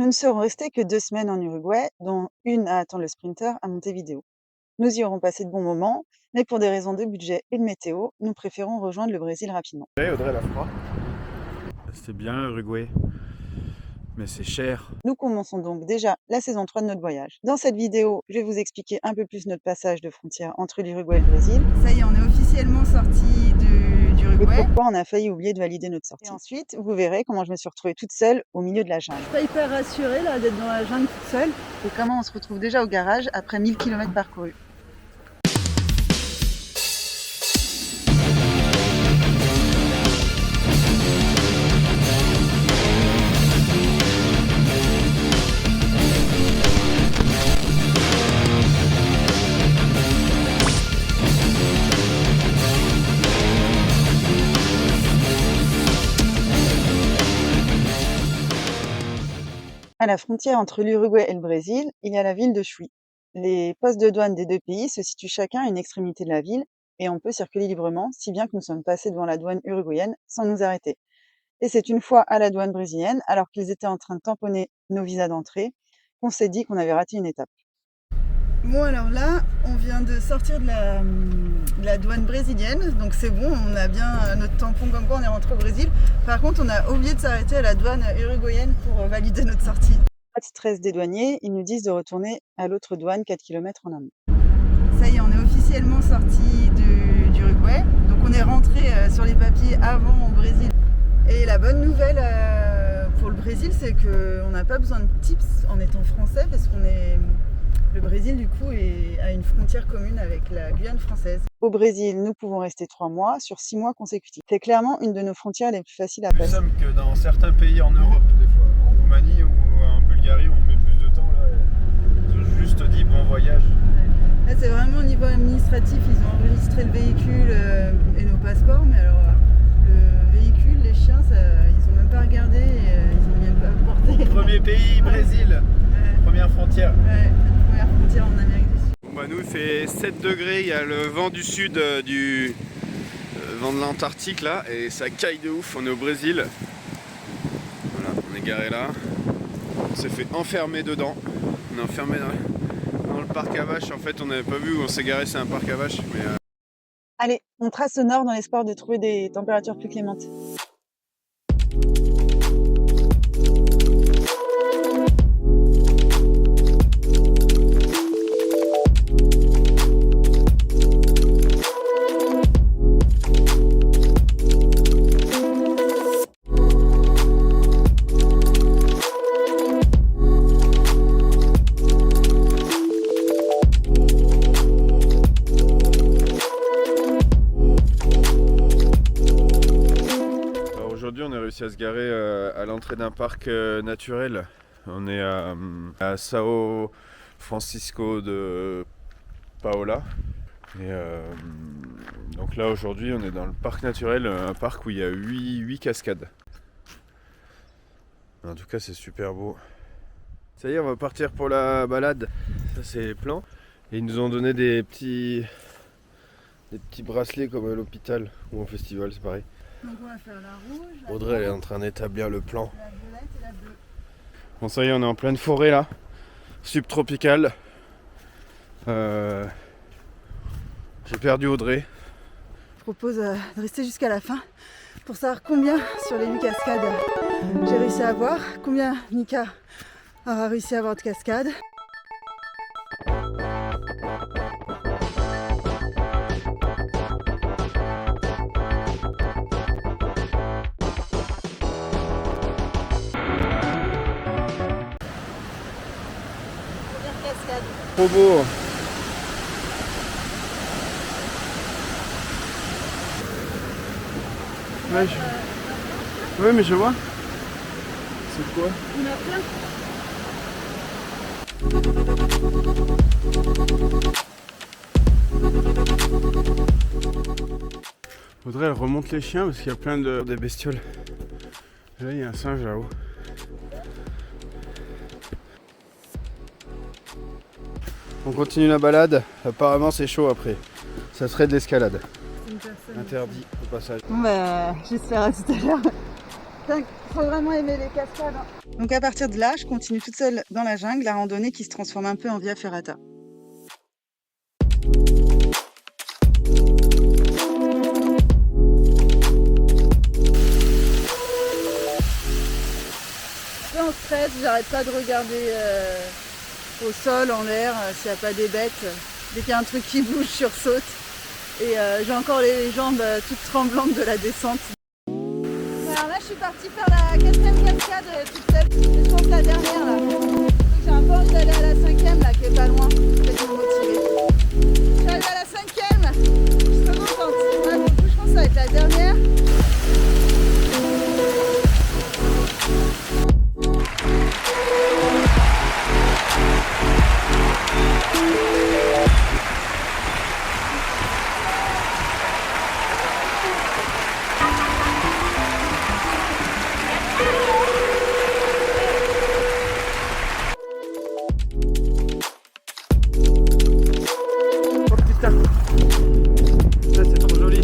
Nous ne serons restés que 2 semaines en Uruguay, dont une à attendre le Sprinter à Montevideo. Nous y aurons passé de bons moments, mais pour des raisons de budget et de météo, nous préférons rejoindre le Brésil rapidement. Ouais, Audrey, la froid. C'est bien Uruguay, mais c'est cher. Nous commençons donc déjà la saison 3 de notre voyage. Dans cette vidéo, je vais vous expliquer un peu plus notre passage de frontière entre l'Uruguay et le Brésil. Ça y est, on est officiellement sorti d'Uruguay. Et pourquoi on a failli oublier de valider notre sortie. Et ensuite, vous verrez comment je me suis retrouvée toute seule au milieu de la jungle. Je suis pas hyper rassurée là d'être dans la jungle toute seule. Et comment on se retrouve déjà au garage après 1000 km parcourus. À la frontière entre l'Uruguay et le Brésil, il y a la ville de Chuy. Les postes de douane des deux pays se situent chacun à une extrémité de la ville et on peut circuler librement, si bien que nous sommes passés devant la douane uruguayenne sans nous arrêter. Et c'est une fois à la douane brésilienne, alors qu'ils étaient en train de tamponner nos visas d'entrée, qu'on s'est dit qu'on avait raté une étape. Bon, alors là, on vient de sortir de la douane brésilienne, donc c'est bon, on a bien notre tampon comme quoi on est rentré au Brésil. Par contre, on a oublié de s'arrêter à la douane uruguayenne pour valider notre sortie. Pas de stress des douaniers, ils nous disent de retourner à l'autre douane 4 km en amont. Ça y est, on est officiellement sorti d'Uruguay, donc on est rentré sur les papiers avant au Brésil. Et la bonne nouvelle pour le Brésil, c'est qu'on n'a pas besoin de tips en étant français, parce qu'on est... Le Brésil, du coup, a une frontière commune avec la Guyane française. Au Brésil, nous pouvons rester 3 mois sur 6 mois consécutifs. C'est clairement une de nos frontières les plus faciles à Plus passer. simple que dans certains pays en Europe, des fois. En Roumanie ou en Bulgarie, on met plus de temps. Là, ils ont juste dit bon voyage. Là, c'est vraiment au niveau administratif. Ils ont enregistré le véhicule et nos passeports, mais alors le véhicule, les chiens, ils n'ont même pas regardé et ils n'ont même pas porté. Premier pays, Brésil. Première frontière. Ouais, première frontière en Amérique du Sud. Bon, bah, nous, il fait 7 degrés. Il y a le vent du sud, du vent de l'Antarctique là, et ça caille de ouf. On est au Brésil. Voilà, on est garé là. On s'est fait enfermer dedans. On est enfermé dans le parc à vaches. En fait, on n'avait pas vu où on s'est garé. C'est un parc à vaches, mais Allez, on trace au nord dans l'espoir de trouver des températures plus clémentes. aujourd'hui, on a réussi à se garer à l'entrée d'un parc naturel. On est à Sao Francisco de Paola. Et donc là, aujourd'hui, on est dans le parc naturel, un parc où il y a 8 cascades. En tout cas, c'est super beau. Ça y est, on va partir pour la balade. Ça, c'est les plans. Et ils nous ont donné des petits bracelets comme à l'hôpital ou au festival, c'est pareil. Donc on va faire la rouge, la Audrey, elle est en train d'établir le plan. la violette et la bleue. Bon, ça y est, on est en pleine forêt là, subtropicale. J'ai perdu Audrey. Je propose de rester jusqu'à la fin pour savoir combien sur les 8 cascades j'ai réussi à avoir, combien Mika aura réussi à avoir de cascades. Première cascade. Trop beau. Ouais, mais je vois. C'est quoi? Il y en a plein. Audrey, elle remonte les chiens parce qu'il y a plein des bestioles. Là, il y a un singe là-haut. On continue la balade. Apparemment, c'est chaud après. Ça serait de l'escalade. Interdit au passage. Bon bah, j'espère à tout à l'heure. Faut vraiment aimer les cascades. Hein. Donc à partir de là, je continue toute seule dans la jungle, la randonnée qui se transforme un peu en via ferrata. Je suis en stress, j'arrête pas de regarder au sol, en l'air, s'il n'y a pas des bêtes. Dès qu'il y a un truc qui bouge, je sursaute. Et j'ai encore les jambes toutes tremblantes de la descente. Alors là, je suis partie faire la 4e cascade toute seule. Je pense la dernière là. Donc, j'ai un peu envie d'aller à la 5e là, qui est pas loin. Peut-être me motiver. Je suis arrivée à la 5e. Je suis trop contente. Ouais, du coup, je pense que ça va être la dernière. Oh putain, ça c'est trop joli.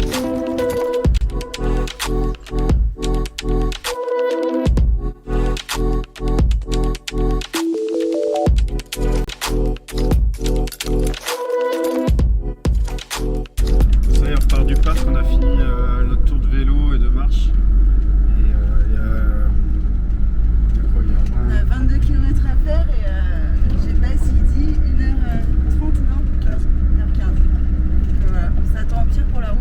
Ça y est, on repart du parc, on a fini notre tour de vélo et de marche. Et il y a quoi, il y a On a 22 km à faire et je sais pas s'il dit 1h30, non 15. 1h15. Donc voilà, on s'attend au pire pour la route.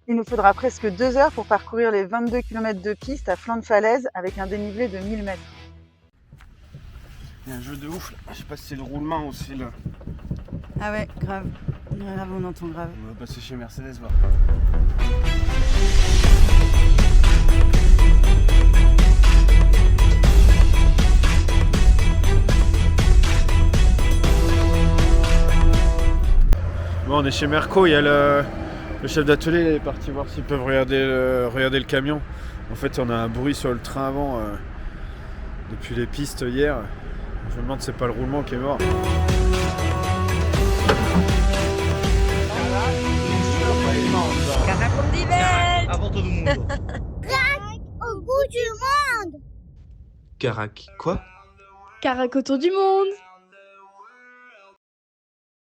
Il nous faudra presque 2 heures pour parcourir les 22 km de piste à flanc de falaise avec un dénivelé de 1000 mètres. Il y a un jeu de ouf là. Je sais pas si c'est le roulement ou si c'est le. Ah ouais, grave. Grave, on entend grave. On va passer chez Mercedes voir. Bon, on est chez Merco, il y a le chef d'atelier, il est parti voir s'ils peuvent regarder le camion. En fait, on a un bruit sur le train avant depuis les pistes hier. Je me demande si c'est pas le roulement qui est mort. Au bout du monde. Carac, quoi? Carac autour du monde.